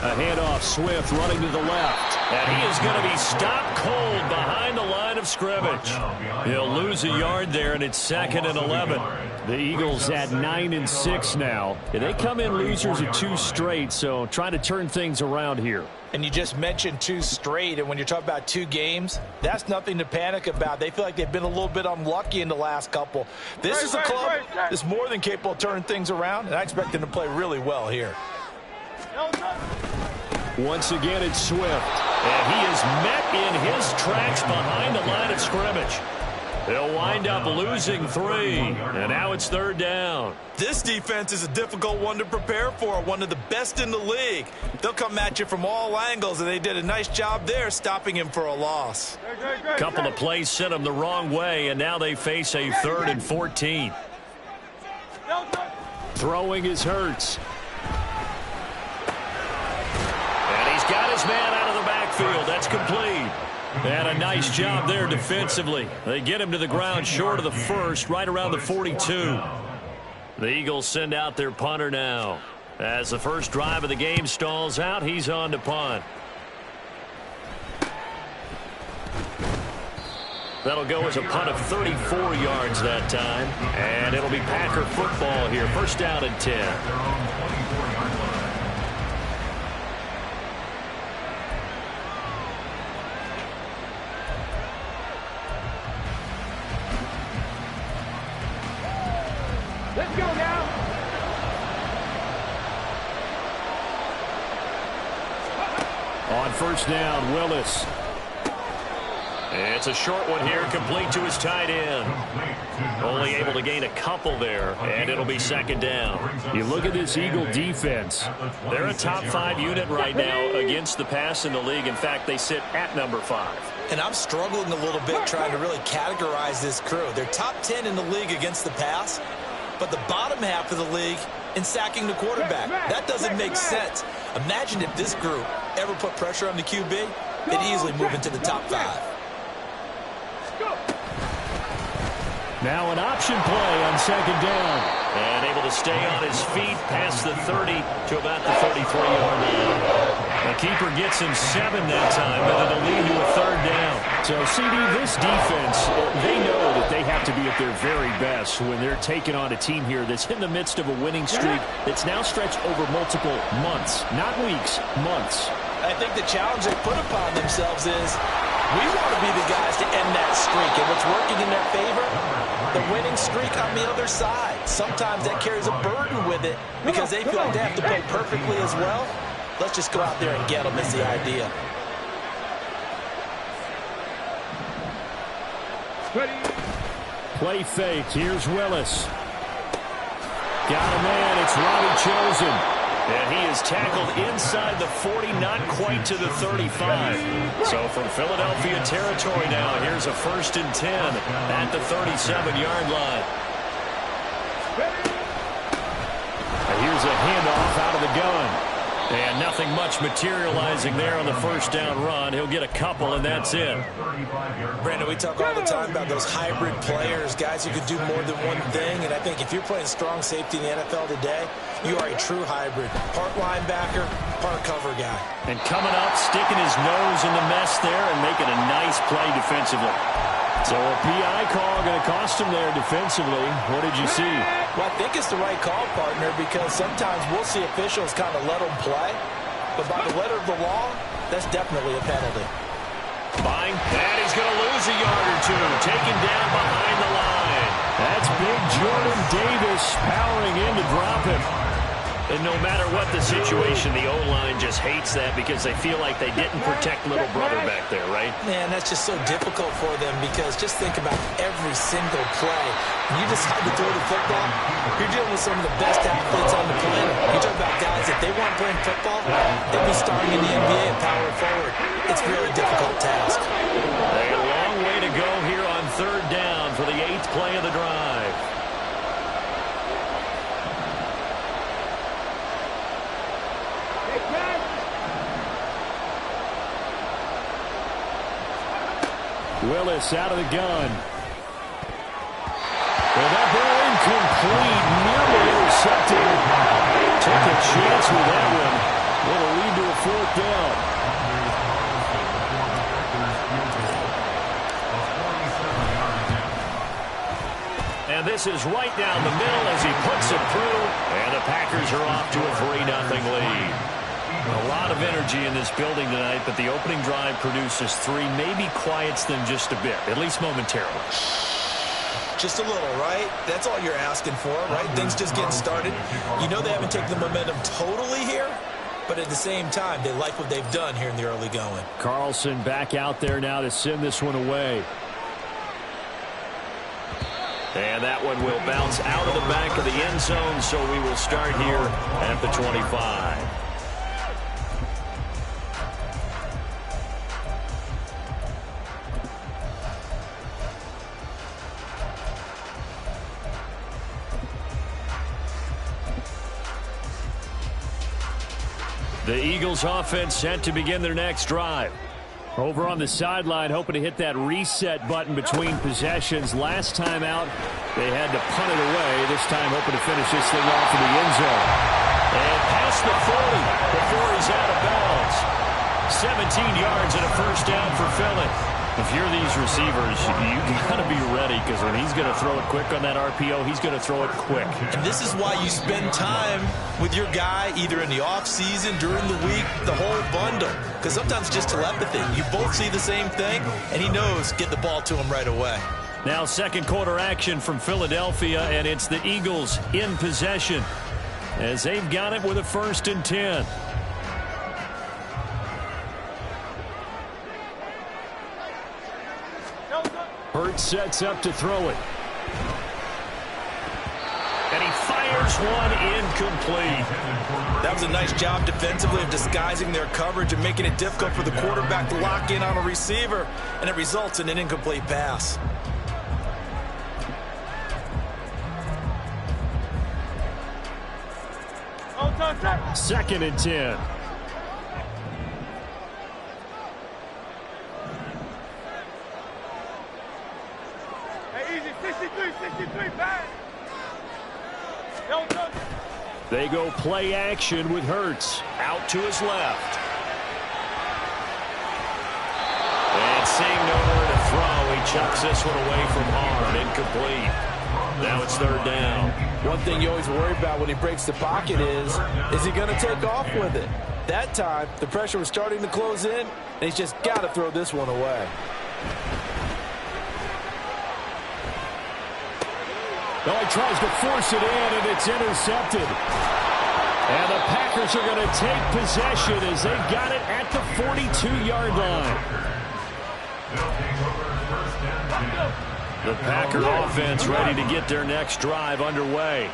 A handoff, Swift running to the left. And he is going to be stopped cold behind the line of scrimmage. He'll lose a yard there, and it's 2nd and 11. The Eagles at 9-6 now. They come in losers of 2 straight, so trying to turn things around here. And you just mentioned 2 straight, and when you're talking about 2 games, that's nothing to panic about. They feel like they've been a little bit unlucky in the last couple. This is a club that's more than capable of turning things around, and I expect them to play really well here. Once again, it's Swift. And he is met in his tracks behind the line of scrimmage. They'll wind up losing 3. And now it's 3rd down. This defense is a difficult one to prepare for, one of the best in the league. They'll come at you from all angles, and they did a nice job there stopping him for a loss. A couple of plays sent them the wrong way, and now they face a 3rd and 14. Throwing is Hurts. Got his man out of the backfield. That's complete. And a nice job there defensively. They get him to the ground short of the first, right around the 42. The Eagles send out their punter now. As the first drive of the game stalls out, he's on to punt. That'll go as a punt of 34 yards that time. And it'll be Packer football here. 1st down and 10. Let's go now. On 1st down, Willis. It's a short one here, complete to his tight end. Only able to gain a couple there, and it'll be 2nd down. You look at this Eagle defense. They're a top 5 unit right now against the pass in the league. In fact, they sit at number 5. And I'm struggling a little bit trying to really categorize this crew. They're top 10 in the league against the pass, but the bottom half of the league in sacking the quarterback. That doesn't make sense. Imagine if this group ever put pressure on the QB, they'd easily move into the top 5. Now an option play on 2nd down. And able to stay on his feet past the 30 to about the 33-yard line. The keeper gets him 7 that time, but it'll lead to a 3rd down. So, CD, this defense, they know that they have to be at their very best when they're taking on a team here that's in the midst of a winning streak that's now stretched over multiple months, not weeks, months. I think the challenge they put upon themselves is we want to be the guys to end that streak. And what's working in their favor? The winning streak on the other side. Sometimes that carries a burden with it because they feel like they have to play perfectly as well. Let's just go out there and get them is the idea. Play fake. Here's Willis. Got a man. It's Robbie Chosen. And he is tackled inside the 40, not quite to the 35. So from Philadelphia territory now, here's a 1st and 10 at the 37-yard line. And here's a handoff out of the gun. And nothing much materializing there on the 1st down run. He'll get a couple, and that's it. Brandon, we talk all the time about those hybrid players, guys who could do more than one thing. And I think if you're playing strong safety in the NFL today, you are a true hybrid. Part linebacker, part cover guy. And coming up, sticking his nose in the mess there and making a nice play defensively. So a PI call going to cost him there defensively. What did you see? Well, I think it's the right call, partner, because sometimes we'll see officials kind of let them play. But by the letter of the law, that's definitely a penalty. Fine. And he's going to lose a yard or 2. Taken down behind the line. That's big Jordan Davis powering in to drop him. And no matter what the situation, the O-line just hates that because they feel like they didn't protect little brother back there, right? Man, that's just so difficult for them because just think about every single play. When you decide to throw the football, you're dealing with some of the best athletes on the planet. You talk about guys, if they weren't playing football, they'd be starting in the NBA and powering forward. It's a really difficult task. A long way to go here on 3rd down for the 8th play of the drive. Willis out of the gun. And that ball incomplete, nearly intercepted. Took him chance with that one. It'll lead to a 4th down. And this is right down the middle as he puts it through. And the Packers are off to a 3-0 lead. A lot of energy in this building tonight, but the opening drive produces 3. Maybe quiets them just a bit, at least momentarily. Just a little, right? That's all you're asking for, right? Things just getting started. You know they haven't taken the momentum totally here, but at the same time, they like what they've done here in the early going. Carlson back out there now to send this one away. And that one will bounce out of the back of the end zone, so we will start here at the 25. The Eagles offense set to begin their next drive. Over on the sideline, hoping to hit that reset button between possessions. Last time out, they had to punt it away. This time, hoping to finish this thing off in the end zone. And past the 40 before he's out of bounds. 17 yards and a 1st down for Philly. If you're these receivers, you got to be ready, because when he's going to throw it quick on that RPO, he's going to throw it quick. And this is why you spend time with your guy either in the offseason, during the week, the whole bundle. Because sometimes it's just telepathy. You both see the same thing, and he knows get the ball to him right away. Now 2nd quarter action from Philadelphia, and it's the Eagles in possession as they've got it with a 1st and 10. Hurts sets up to throw it. And he fires one incomplete. That was a nice job defensively of disguising their coverage and making it difficult for the quarterback to lock in on a receiver, and it results in an incomplete pass. Second and 10. They go play action with Hurts out to his left. And seeing nowhere to throw, he chucks this one away from hard. Incomplete. Now it's 3rd down. One thing you always worry about when he breaks the pocket is he going to take off with it? That time, the pressure was starting to close in, and he's just got to throw this one away. Well, he tries to force it in, and it's intercepted. And the Packers are going to take possession as they've got it at the 42-yard line. The Packer offense ready to get their next drive underway.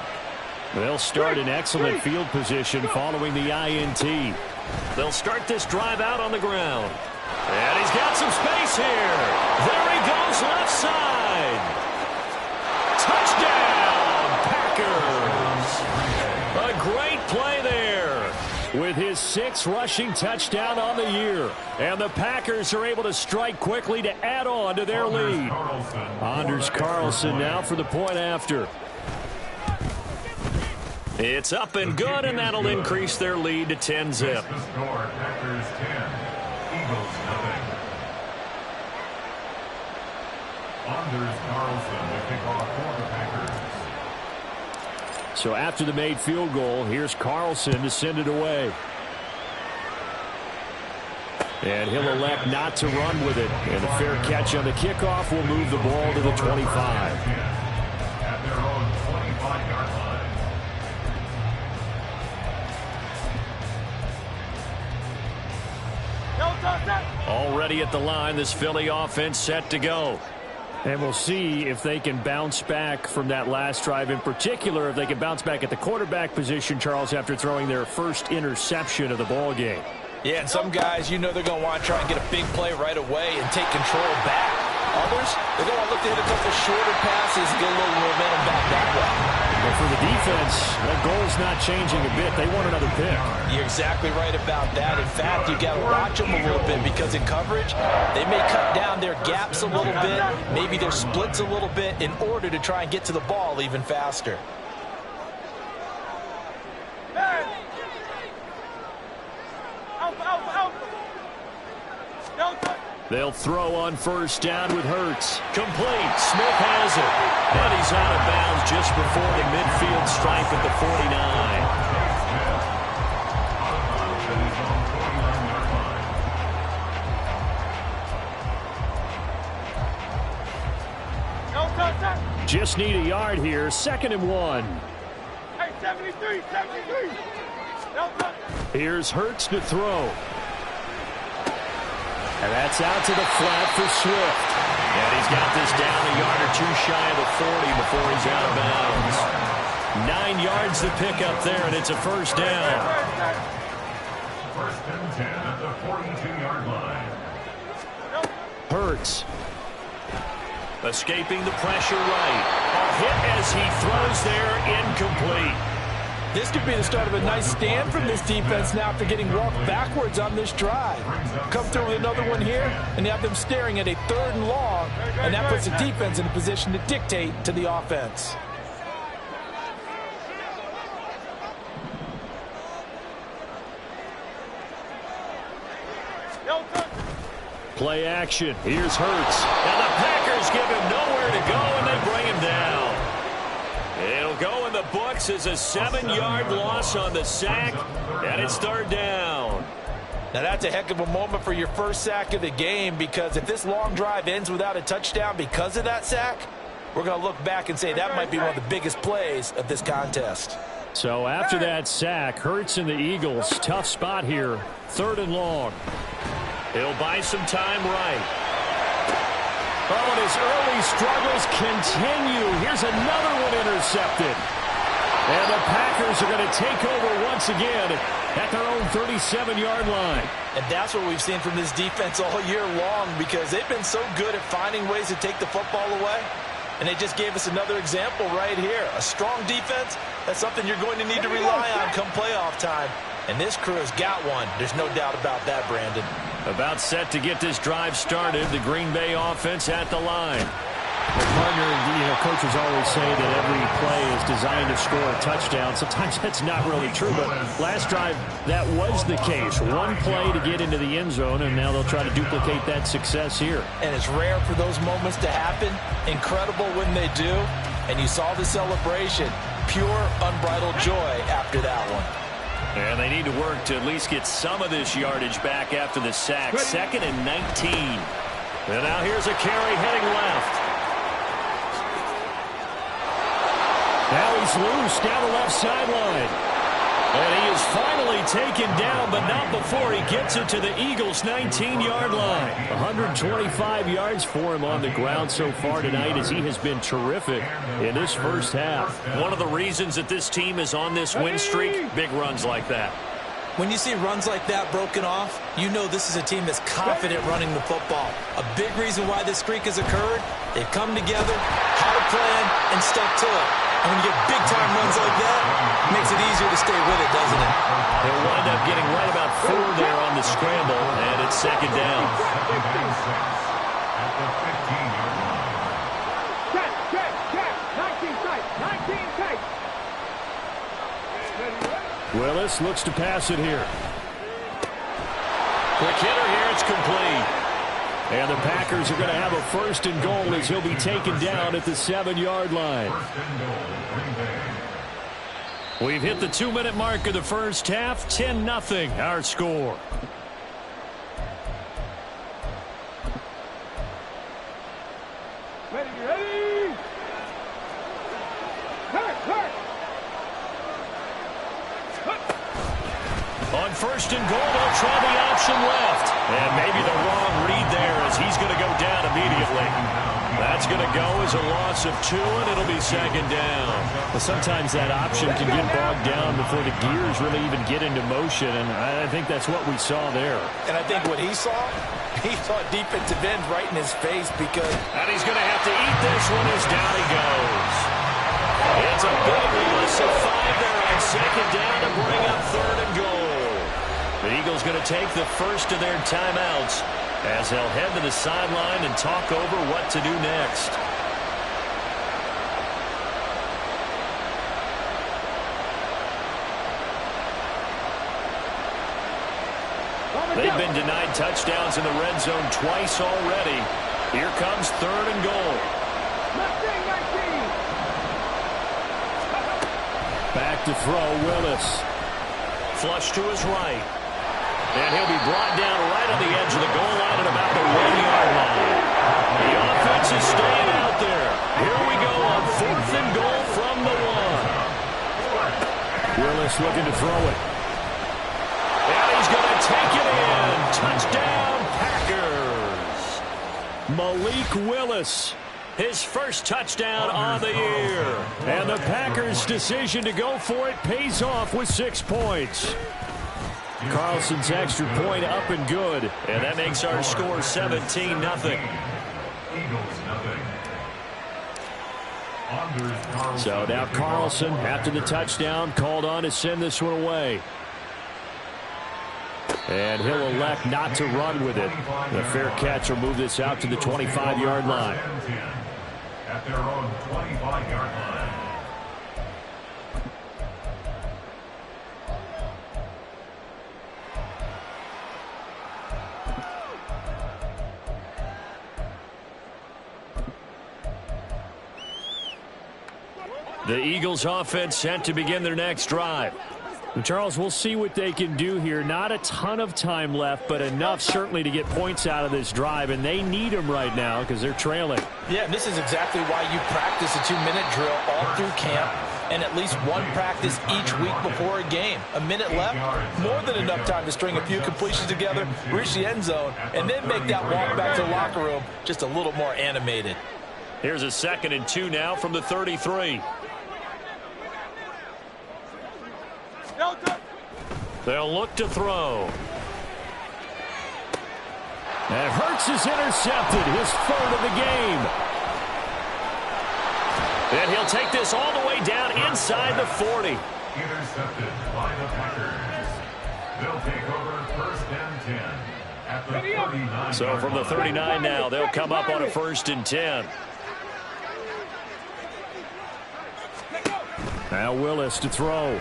They'll start in excellent field position following the INT. They'll start this drive out on the ground. And he's got some space here. There he goes left side. Touchdown, Packers. A great play there with his 6th rushing touchdown on the year. And the Packers are able to strike quickly to add on to their lead. Anders Carlson now for the point after. It's up and good, and that'll increase their lead to 10-zip. Packers 10, Eagles nothing. Anders Carlson to kick off for the Packers. So after the made field goal, here's Carlson to send it away. And he'll elect not to run with it. And a fair catch on the kickoff will move the ball to the 25. At their own 25-yard line. Already at the line, this Philly offense set to go. And we'll see if they can bounce back from that last drive. In particular, if they can bounce back at the quarterback position, Charles, after throwing their first interception of the ball game. Yeah, and some guys, you know they're going to want to try and get a big play right away and take control back. Others, they're going to look to hit a couple shorter passes and get a little momentum back that way. But for the defense, that goal's not changing a bit. They want another pick. You're exactly right about that. In fact, you got to watch them a little bit because in coverage, they may cut down their gaps a little bit, maybe their splits a little bit in order to try and get to the ball even faster. They'll throw on first down with Hurts. Complete. Smith has it. And he's out of bounds just before the midfield stripe at the 49. Just need a yard here. 2nd and 1. Hey, 73, 73. Here's Hurts to throw. And that's out to the flat for Swift. And he's got this down a yard or two shy of the 40 before he's out of bounds. 9 yards to pick up there, and it's a first down. 1st and 10 at the 42-yard line. Hurts. Escaping the pressure right. A hit as he throws there, incomplete. This could be the start of a nice stand from this defense now after getting walked backwards on this drive. Come through with another one here, and you have them staring at a 3rd and long, and that puts the defense in a position to dictate to the offense. Play action. Here's Hurts. And the Packers give him nowhere to go, and they bring him down. It'll go in the books as a 7-yard loss on the sack, and it's 3rd down. Now that's a heck of a moment for your first sack of the game, because if this long drive ends without a touchdown because of that sack, we're going to look back and say that might be one of the biggest plays of this contest. So after that sack, Hurts and the Eagles, tough spot here, 3rd and long. He'll buy some time right. Oh, and his early struggles continue. Here's another one intercepted. And the Packers are going to take over once again at their own 37-yard line. And that's what we've seen from this defense all year long, because they've been so good at finding ways to take the football away. And they just gave us another example right here. A strong defense, that's something you're going to need to rely on come playoff time. And this crew has got one. There's no doubt about that, Brandon. About set to get this drive started. The Green Bay offense at the line. Well, partner, coaches always say that every play is designed to score a touchdown. Sometimes that's not really true, but last drive, that was the case. One play to get into the end zone, and now they'll try to duplicate that success here. And it's rare for those moments to happen. Incredible when they do. And you saw the celebration. Pure, unbridled joy after that one. And they need to work to at least get some of this yardage back after the sack. 2nd and 19. And now here's a carry heading left. Now he's loose down the left sideline. And he is finally taken down, but not before he gets it to the Eagles' 19-yard line. 125 yards for him on the ground so far tonight, as he has been terrific in this first half. One of the reasons that this team is on this win streak, big runs like that. When you see runs like that broken off, you know this is a team that's confident running the football. A big reason why this streak has occurred, they've come together, had a plan, and stuck to it. And when you get big-time runs like that, it makes it easier to stay with it, doesn't it? They'll wind up getting right about 4 there on the scramble, and it's 2nd down. At the 15-yard line. Check. 19 tight. 19 tight. Willis looks to pass it here. Quick hitter here, it's complete. And the Packers are going to have a 1st and goal as he'll be taken down at the 7-yard line. 1st and goal, Green Bay. We've hit the 2-minute mark of the first half. 10-0 our score. Ready. Hurt. On 1st and goal, they'll try the option left. And maybe the wrong read there, as he's going to go down immediately. That's going to go as a loss of 2, and it'll be 2nd down. Well, sometimes that option can get bogged down before the gears really even get into motion, and I think that's what we saw there. And I think what he saw defensive end right in his face, because... And he's going to have to eat this one as down he goes. It's a big loss of 5 there on 2nd down to bring up 3rd and goal. The Eagles going to take the first of their timeouts as they'll head to the sideline and talk over what to do next. They've been denied touchdowns in the red zone twice already. Here comes 3rd and goal. 19. Back to throw, Willis. Flush to his right. And he'll be brought down right on the edge of the goal line at about the 1-yard line. The offense is staying out there. Here we go on 4th and goal from the 1. Willis looking to throw it. And he's going to take it in. Touchdown, Packers. Malik Willis. His first touchdown on the year. And the Packers' decision to go for it pays off with 6 points. Carlson's extra point up and good. And that makes our score 17-0. So now Carlson, after the touchdown, called on to send this one away. And he'll elect not to run with it. The fair catch will move this out to the 25-yard line. At their own 25-yard line. The Eagles offense set to begin their next drive. Charles, we'll see what they can do here. Not a ton of time left, but enough certainly to get points out of this drive, and they need them right now because they're trailing. Yeah, this is exactly why you practice a 2-minute drill all through camp and at least one practice each week before a game. A minute left, more than enough time to string a few completions together, reach the end zone, and then make that walk back to the locker room just a little more animated. Here's a 2nd and 2 now from the 33. They'll look to throw. And Hurts is intercepted, his 3rd of the game. And he'll take this all the way down inside the 40. Intercepted by the Packers. They'll take over 1st and 10 at the 39. So from the 39 now, they'll come up on a 1st and 10. Now Willis to throw.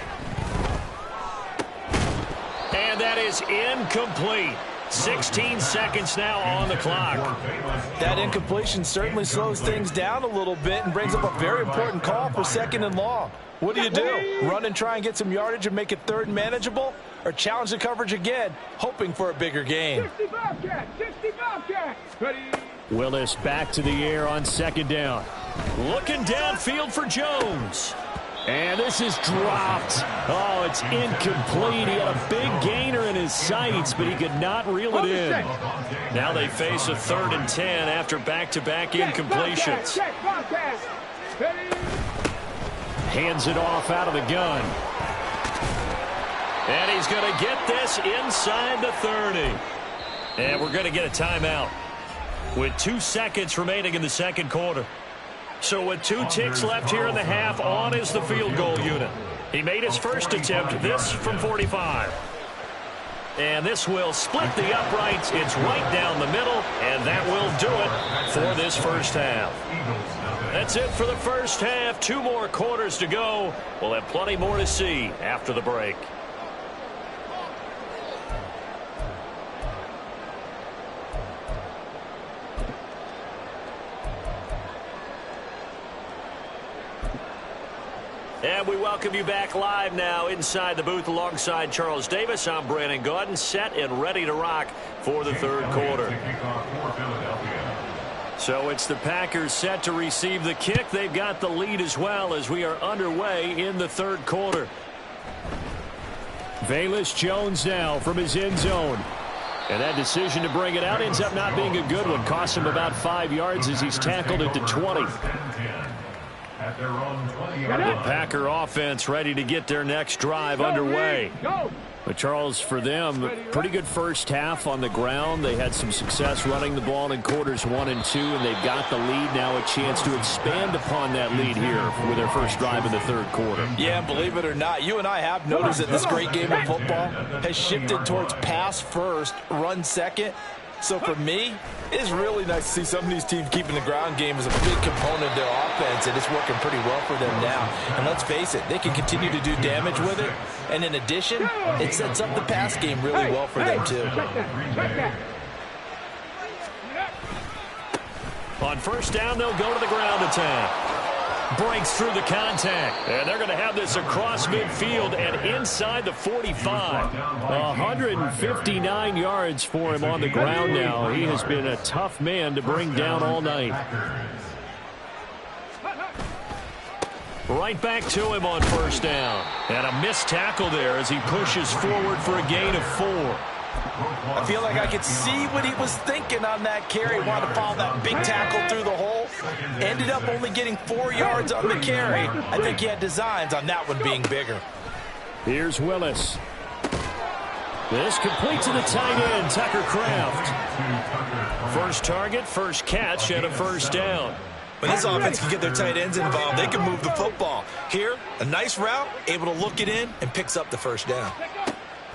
And that is incomplete. 16 seconds now on the clock. That incompletion certainly slows things down a little bit and brings up a very important call for 2nd and long. What do? Run and try and get some yardage and make it 3rd and manageable? Or challenge the coverage again, hoping for a bigger gain? 60 Bobcats. Ready. Willis back to the air on 2nd down. Looking downfield for Jones. And this is dropped. Oh, it's incomplete. He had a big gainer in his sights, but he could not reel it in. Now they face a 3rd and 10 after back-to-back incompletions. Hands it off out of the gun. And he's going to get this inside the 30. And we're going to get a timeout with 2 seconds remaining in the 2nd quarter. So with 2 ticks left here in the half, on is the field goal unit. He made his first attempt, this from 45. And this will split the uprights. It's right down the middle, and that will do it for this first half. That's it for the first half. 2 more quarters to go. We'll have plenty more to see after the break. And we welcome you back live now inside the booth alongside Charles Davis. I'm Brandon Gaudin, set and ready to rock for the 3rd quarter. So it's the Packers set to receive the kick. They've got the lead as well as we are underway in the 3rd quarter. Velus Jones now from his end zone. And that decision to bring it out ends up not being a good one. Cost him about 5 yards as he's tackled at the 20. At their own 20. The Packer offense ready to get their next drive underway. But Charles, for them, pretty good first half on the ground. They had some success running the ball in quarters 1 and 2, and they've got the lead now, a chance to expand upon that lead here with their first drive in the 3rd quarter. Yeah, believe it or not, you and I have noticed that this great game of football has shifted towards pass first, run second. So for me, it's really nice to see some of these teams keeping the ground game as a big component of their offense, and it's working pretty well for them now. And let's face it, they can continue to do damage with it. And in addition, it sets up the pass game really well for them too. On first down, they'll go to the ground attack. Breaks through the contact. And they're going to have this across midfield and inside the 45. 159 yards for him on the ground now. He has been a tough man to bring down all night. Right back to him on first down. And a missed tackle there as he pushes forward for a gain of 4. I feel like I could see what he was thinking on that carry. Wanted to follow that big tackle through the hole. Ended up only getting 4 yards on the carry. I think he had designs on that one being bigger. Here's Willis. This complete to the tight end, Tucker Kraft. First target, first catch, and a first down. When this offense can get their tight ends involved, they can move the football. Here, a nice route, able to look it in, and picks up the first down.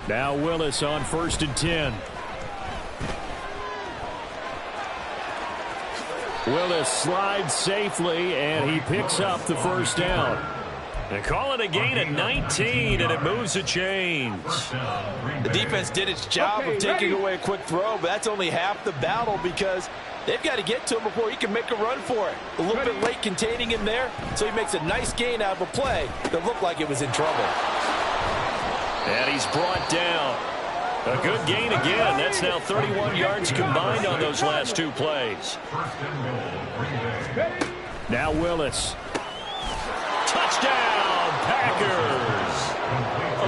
Now Willis on 1st and 10. Willis slides safely, and he picks up the first down. They call it a gain of 19, and it moves the chains. The defense did its job of taking away a quick throw, but that's only half the battle because they've got to get to him before he can make a run for it. A little bit late containing him there, so he makes a nice gain out of a play that looked like it was in trouble. And he's brought down. A good gain again. That's now 31 yards combined on those last 2 plays. Now Willis. Touchdown, Packers.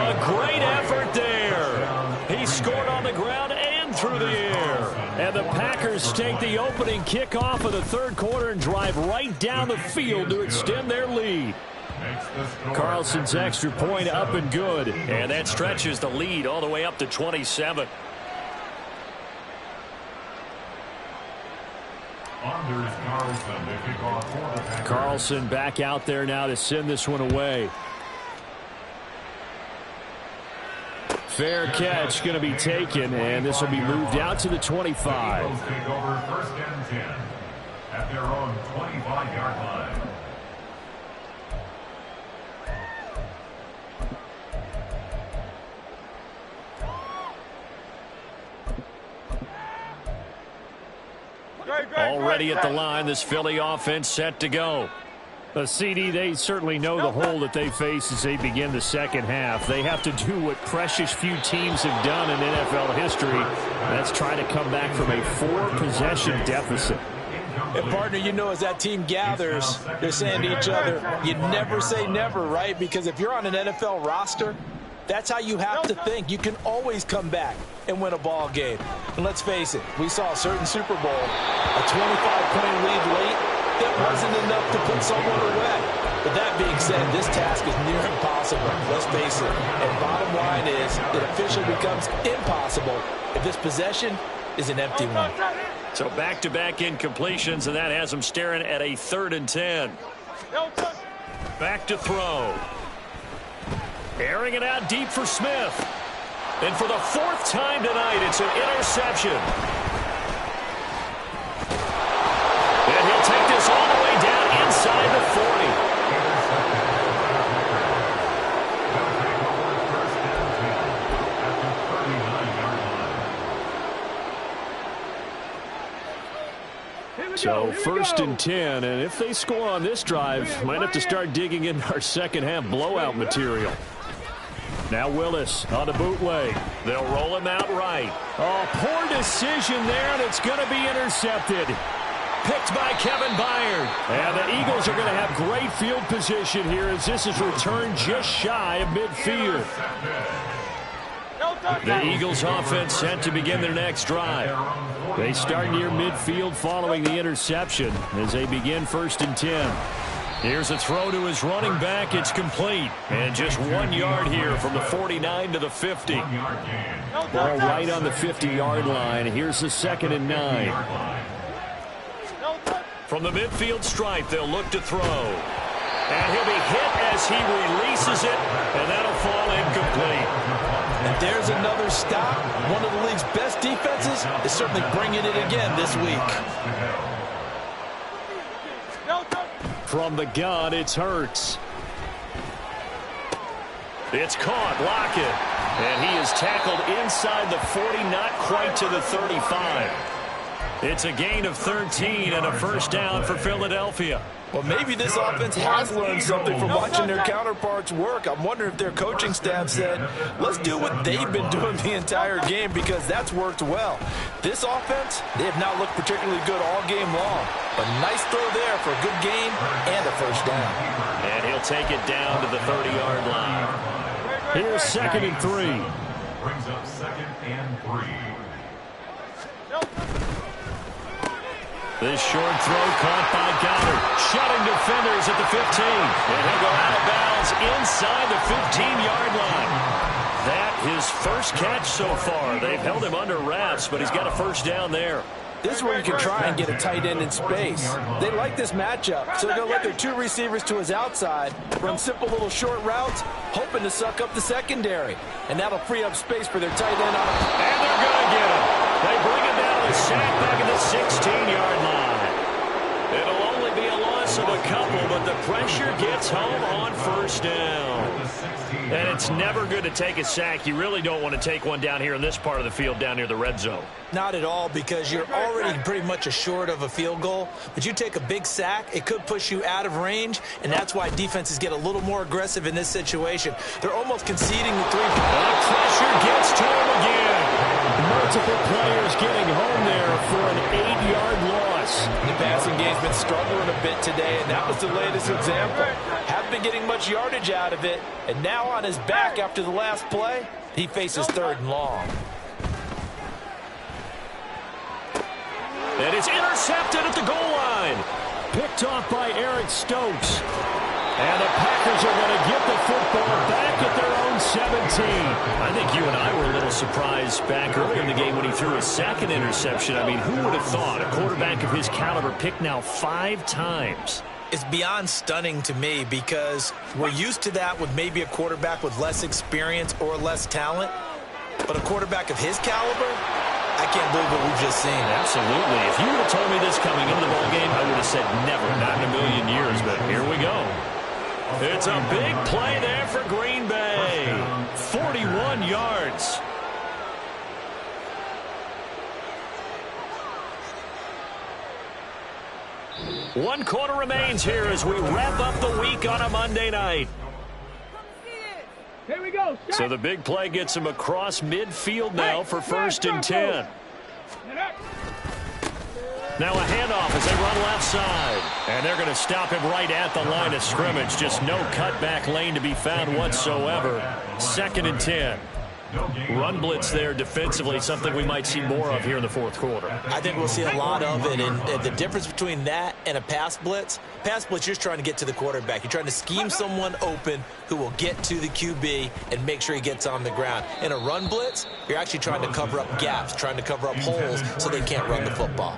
A great effort there. He scored on the ground and through the air. And the Packers take the opening kickoff of the 3rd quarter and drive right down the field to extend their lead. Carlson's extra point up and good. And that stretches the lead all the way up to 27. Carlson back out there now to send this one away. Fair catch going to be taken, and this will be moved out to the 25. Take over 1st and 10 at their own 25-yard line. Already at the line, this Philly offense set to go. CD, they certainly know the hole that they face as they begin the second half. They have to do what precious few teams have done in NFL history. That's try to come back from a 4-possession deficit. And, partner, you know, as that team gathers, they're saying to each other, you never say never, right? Because if you're on an NFL roster, that's how you have to think. You can always come back and win a ball game. And let's face it, we saw a certain Super Bowl, a 25-point lead late, that wasn't enough to put someone away. But that being said, this task is near impossible. Let's face it. And bottom line is, it officially becomes impossible if this possession is an empty one. So back-to-back incompletions, and that has them staring at a 3rd and 10. Back to throw. Airing it out deep for Smith. And for the 4th time tonight, it's an interception. And he'll take this all the way down inside the 40. So 1st and 10, and if they score on this drive, might have to start digging in our second half blowout material. Now Willis on the bootleg. They'll roll him out right. Oh, poor decision there, and it's going to be intercepted. Picked by Kevin Byard. And the Eagles are going to have great field position here as this is returned just shy of midfield. The Eagles offense set to begin their next drive. They start near midfield following the interception as they begin 1st and 10. Here's a throw to his running back. It's complete. And just 1 yard here from the 49 to the 50. Ball right on the 50-yard line. Here's the 2nd and 9. From the midfield stripe, they'll look to throw. And he'll be hit as he releases it, and that'll fall incomplete. And there's another stop. One of the league's best defenses is certainly bringing it again this week. From the gun, it's Hurts. It's caught. Lockett. And he is tackled inside the 40, not quite to the 35. It's a gain of 13 and a first down for Philadelphia. Well, maybe this offense has learned something from watching their counterparts work. I'm wondering if their coaching staff said, let's do what they've been doing the entire game, because that's worked well. This offense, they have not looked particularly good all game long. But nice throw there for a good gain and a first down. And he'll take it down to the 30-yard line. Here's 2nd and 3. Brings up 2nd and 3. This short throw caught by Goddard. Shutting defenders at the 15. And he'll go out of bounds inside the 15-yard line. That his first catch so far. They've held him under wraps, but he's got a first down there. This is where you can try and get a tight end in space. They like this matchup, so they're going to let their two receivers to his outside run simple little short routes, hoping to suck up the secondary. And that'll free up space for their tight end. And they're going to get him. They bring him down and sack back at the 16-yard line. It'll only be a loss of a couple, but the pressure gets home on first down. And it's never good to take a sack. You really don't want to take one down here in this part of the field, down near the red zone. Not at all, because you're already pretty much assured of a field goal. But you take a big sack, it could push you out of range, and that's why defenses get a little more aggressive in this situation. They're almost conceding the three. The pressure gets to him again. Multiple players getting home there for an 8-yard loss. The passing game's been struggling a bit today, and that was the latest example. Haven't been getting much yardage out of it, and now on his back after the last play, he faces 3rd and long. And it's intercepted at the goal line. Picked off by Eric Stokes. And the Packers are going to get the football back at their own 17. I think you and I were a little surprised back earlier in the game when he threw a second interception. I mean, who would have thought a quarterback of his caliber picked now 5 times? It's beyond stunning to me, because we're used to that with maybe a quarterback with less experience or less talent. But a quarterback of his caliber, I can't believe what we've just seen. Absolutely. If you would have told me this coming into the ballgame, I would have said never, not in a million years. But here we go. It's a big play there for Green Bay. 41 yards. One quarter remains here as we wrap up the week on a Monday night. Here we go. So the big play gets him across midfield now for 1st and 10. Now a handoff as they run left side. And they're going to stop him right at the line of scrimmage. Just no cutback lane to be found whatsoever. 2nd and 10. Run blitz there defensively, something we might see more of here in the 4th quarter. I think we'll see a lot of it, and the difference between that and a pass blitz, you're just trying to get to the quarterback. You're trying to scheme someone open who will get to the QB and make sure he gets on the ground. In a run blitz, you're actually trying to cover up gaps, trying to cover up holes so they can't run the football.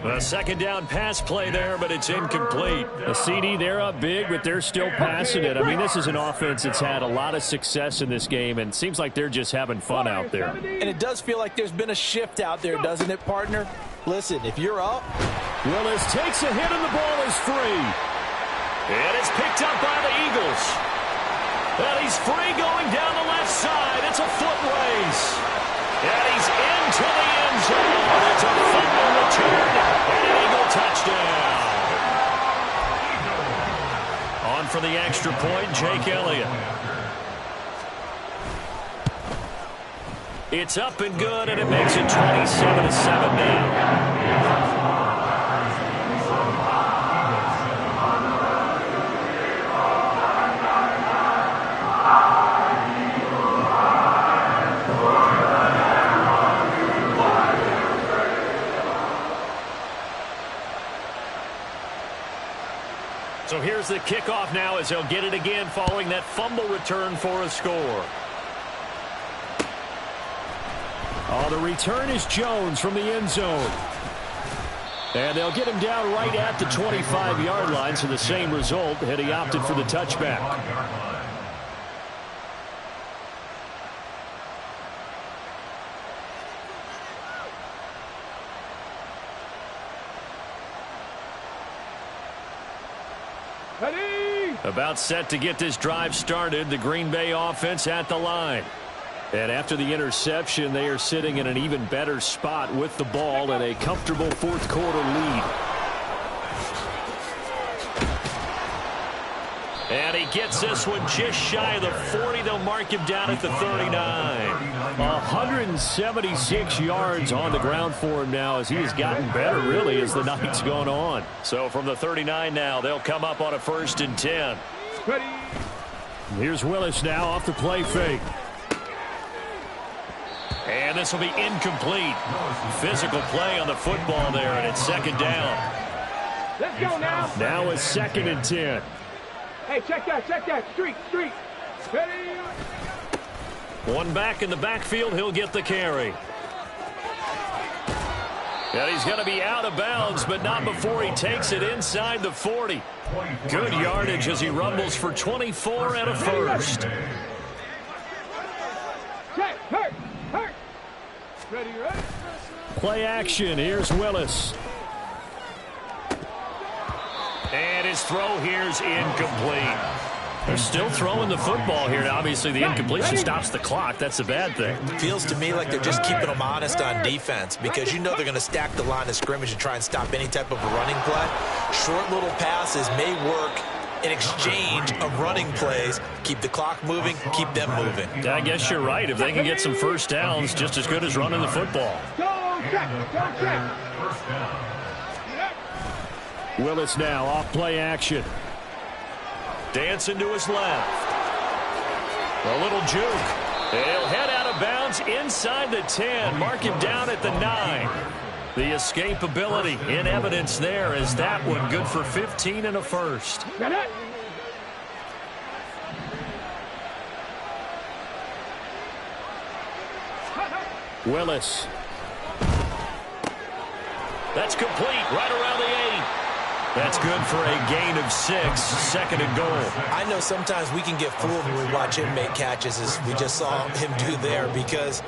A 2nd down pass play there, but it's incomplete. A CD, they're up big, but they're still passing it. I mean, this is an offense that's had a lot of success in this game, and seems like they're just having fun out there. And it does feel like there's been a shift out there, doesn't it, partner? Listen, if you're up. Willis takes a hit and the ball is free. And it's picked up by the Eagles. And he's free going down the left side. It's a foot race. And he's into the end zone. It's a fumble return and an Eagle touchdown. On for the extra point, Jake Elliott. It's up and good, and it makes it 27-7 now. So here's the kickoff now as they'll get it again following that fumble return for a score. Oh, the return is Jones from the end zone. And they'll get him down right at the 25-yard line, so the same result had he opted for the touchback. Ready? About set to get this drive started. The Green Bay offense at the line. And after the interception, they are sitting in an even better spot with the ball and a comfortable fourth quarter lead. And he gets this one just shy of the 40. They'll mark him down at the 39. 176 yards on the ground for him now as he has gotten better, really, as the night's gone on. So from the 39 now, they'll come up on a 1st and 10. Ready? Here's Willis now off the play fake. And this will be incomplete. Physical play on the football there, and it's 2nd down. Let's go now. Now it's 2nd and 10. Hey, check that. Street. Ready? One back in the backfield. He'll get the carry. And he's going to be out of bounds, but not before he takes it inside the 40. Good yardage as he rumbles for 24 and a 1st. Check. Hurt. Ready? Play action. Here's Willis. And his throw here's incomplete. They're still throwing the football here. Now, obviously, the incompletion stops the clock. That's a bad thing. Feels to me like they're just keeping them honest on defense because you know they're going to stack the line of scrimmage and try and stop any type of a running play. Short little passes may work in exchange of running plays. Keep the clock moving, keep them moving. I guess you're right. If they can get some first downs, just as good as running the football. Go check. Willis now off play action. Dancing to his left. A little juke. He'll head out of bounds inside the 10. Mark him down at the 9. The escapability in evidence there as that one good for 15 and a 1st. Got it. Willis. That's complete right around the 8. That's good for a gain of 6, 2nd and goal. I know sometimes we can get fooled when we watch him make catches as we just saw him do there because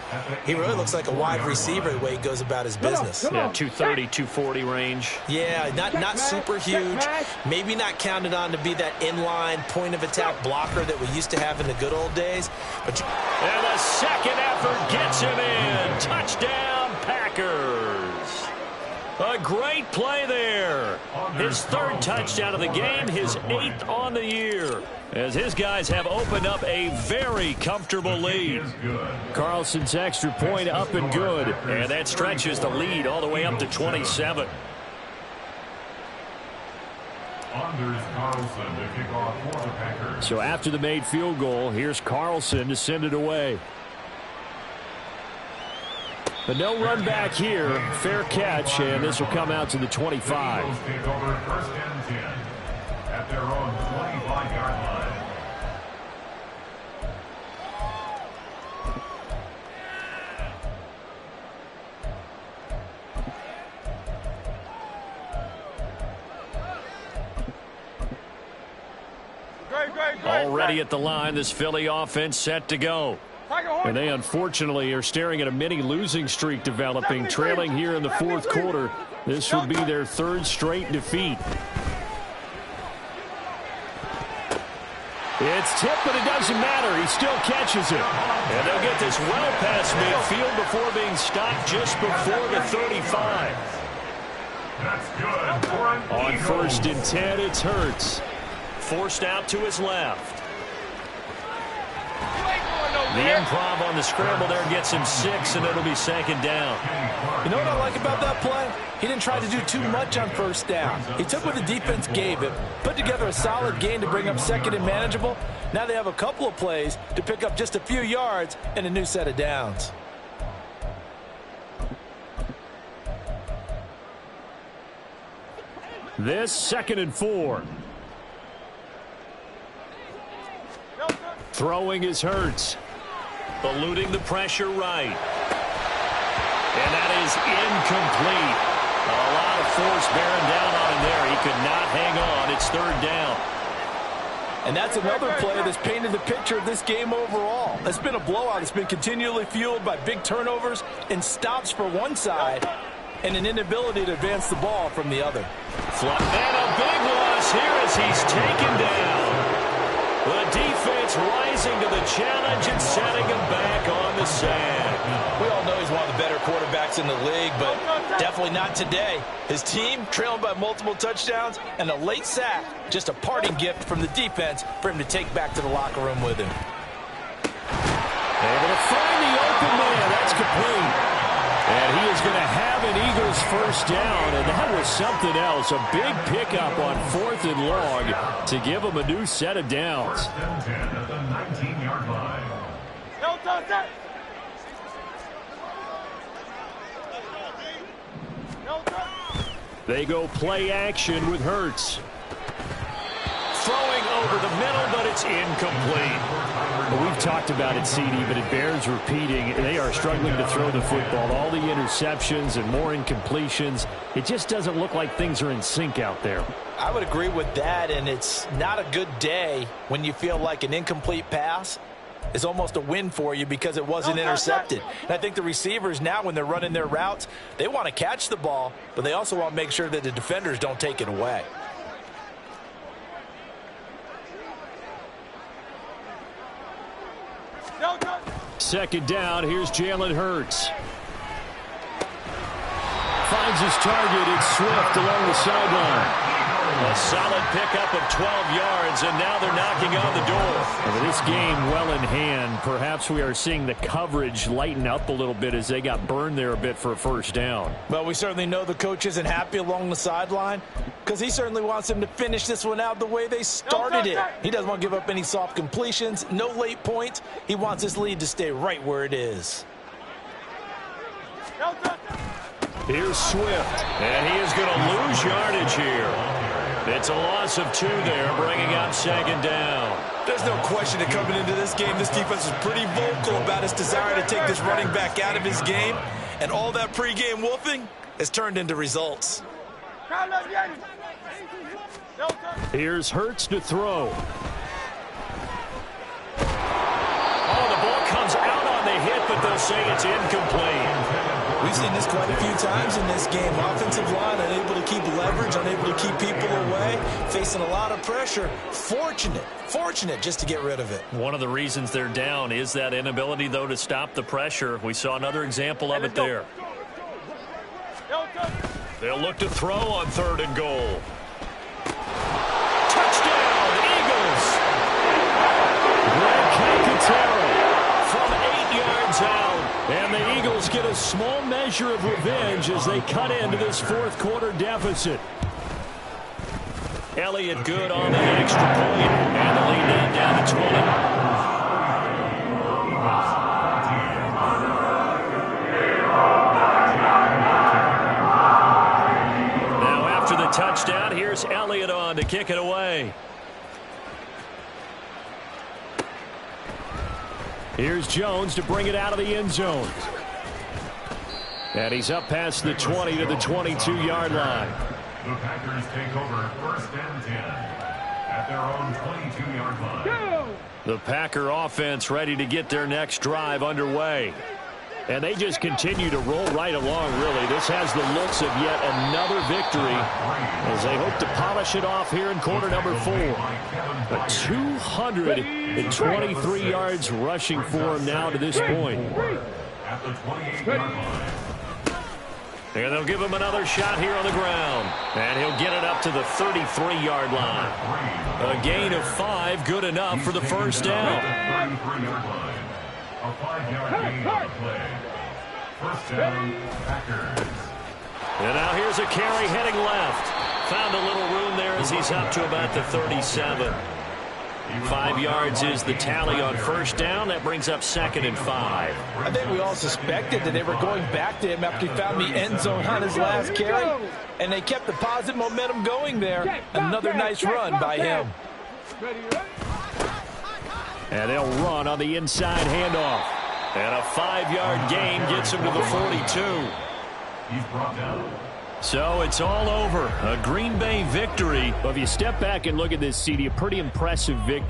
he really looks like a wide receiver the way he goes about his business. Yeah, 230, 240 range. Yeah, not super huge. Maybe not counted on to be that inline point of attack blocker that we used to have in the good old days. But and the second effort gets him in. Touchdown, Packers. A great play there. His 3rd touchdown of the game, his 8th on the year. As his guys have opened up a very comfortable lead. Carlson's extra point up and good. And that stretches the lead all the way up to 27. So after the made field goal, here's Carlson to send it away. But no run back here. Fair catch, and this will come out to the 25. Take over 1st and 10 at their own 25-yard line. Already at the line, this Philly offense set to go. And they unfortunately are staring at a mini losing streak developing, trailing here in the 4th quarter. This would be their 3rd straight defeat. It's tipped, but it doesn't matter. He still catches it. And they'll get this well past midfield before being stopped just before the 35. That's good. On 1st and 10, it's Hurts. Forced out to his left. The improv on the scramble there gets him 6, and it'll be 2nd down. You know what I like about that play? He didn't try to do too much on 1st down. He took what the defense gave him, put together a solid gain to bring up 2nd and manageable. Now they have a couple of plays to pick up just a few yards and a new set of downs. This 2nd and 4. Throwing is Hurts. Eluding the pressure right. And that is incomplete. A lot of force bearing down on him there. He could not hang on. It's 3rd down. And that's another play that's painted the picture of this game overall. It's been a blowout. It's been continually fueled by big turnovers and stops for one side and an inability to advance the ball from the other. And a big loss here as he's taken down. The defense rising to the challenge and setting him back on the sack. We all know he's one of the better quarterbacks in the league, but definitely not today. His team trailing by multiple touchdowns, and a late sack, just a parting gift from the defense for him to take back to the locker room with him. Able to find the open man. That's complete. And he is going to have an Eagles first down, and that was something else. A big pickup on 4th and long to give him a new set of downs. 1st and 10 at the 19-yard line. No touch that. No touch. They go play action with Hurts. Throwing over the middle, but it's incomplete. Well, we've talked about it, CD, but it bears repeating. They are struggling to throw the football. All the interceptions and more incompletions. It just doesn't look like things are in sync out there. I would agree with that, and it's not a good day when you feel like an incomplete pass is almost a win for you because it wasn't intercepted. And I think the receivers now, when they're running their routes, they want to catch the ball, but they also want to make sure that the defenders don't take it away. Second down, here's Jalen Hurts. Finds his target, it's Swift along the sideline. A solid pickup of 12 yards, and now they're knocking on the door. With this game well in hand, perhaps we are seeing the coverage lighten up a little bit as they got burned there a bit for a first down. Well, we certainly know the coach isn't happy along the sideline because he certainly wants them to finish this one out the way they started it. He doesn't want to give up any soft completions, no late points. He wants this lead to stay right where it is. Here's Swift, and he is going to lose yardage here. It's a loss of 2 there, bringing up second down. There's no question that coming into this game, this defense was pretty vocal about its desire to take this running back out of his game, and all that pregame wolfing has turned into results. Here's Hurts to throw. Oh, the ball comes out on the hit, but they'll say it's incomplete. We've seen this quite a few times in this game. Offensive line unable to keep leverage, unable to keep people away, facing a lot of pressure. Fortunate just to get rid of it. One of the reasons they're down is that inability, though, to stop the pressure. We saw another example of it there. They'll look to throw on 3rd and goal. Touchdown, Eagles! Greg Calcaterra from 8 yards out. And the Eagles get a small measure of revenge as they cut into this 4th quarter deficit. Elliott good on the extra point, and the lead now down to 20. Now after the touchdown, here's Elliott on to kick it away. Here's Jones to bring it out of the end zone. And he's up past the 20 to the 22-yard line. The Packers take over 1st and 10 at their own 22-yard line. The Packer offense ready to get their next drive underway. And they just continue to roll right along, really. This has the looks of yet another victory as they hope to polish it off here in quarter number 4. But 223 yards rushing for him now to this point. At the 28-yard line. And they'll give him another shot here on the ground. And he'll get it up to the 33-yard line. A gain of 5, good enough for the first down. 33-yard line. A 5-yard gain on the play. First down, Packers. And now here's a carry heading left. Found a little room there as he's up to about the 37. 5 yards is the tally on first down. That brings up 2nd and 5. I think we all suspected that they were going back to him after he found the end zone on his last carry, and they kept the positive momentum going there. Another nice run by him. And they'll run on the inside handoff. And a 5-yard gain gets him to the 42. He's brought down. So it's all over. A Green Bay victory. But if you step back and look at this, CD, a pretty impressive victory.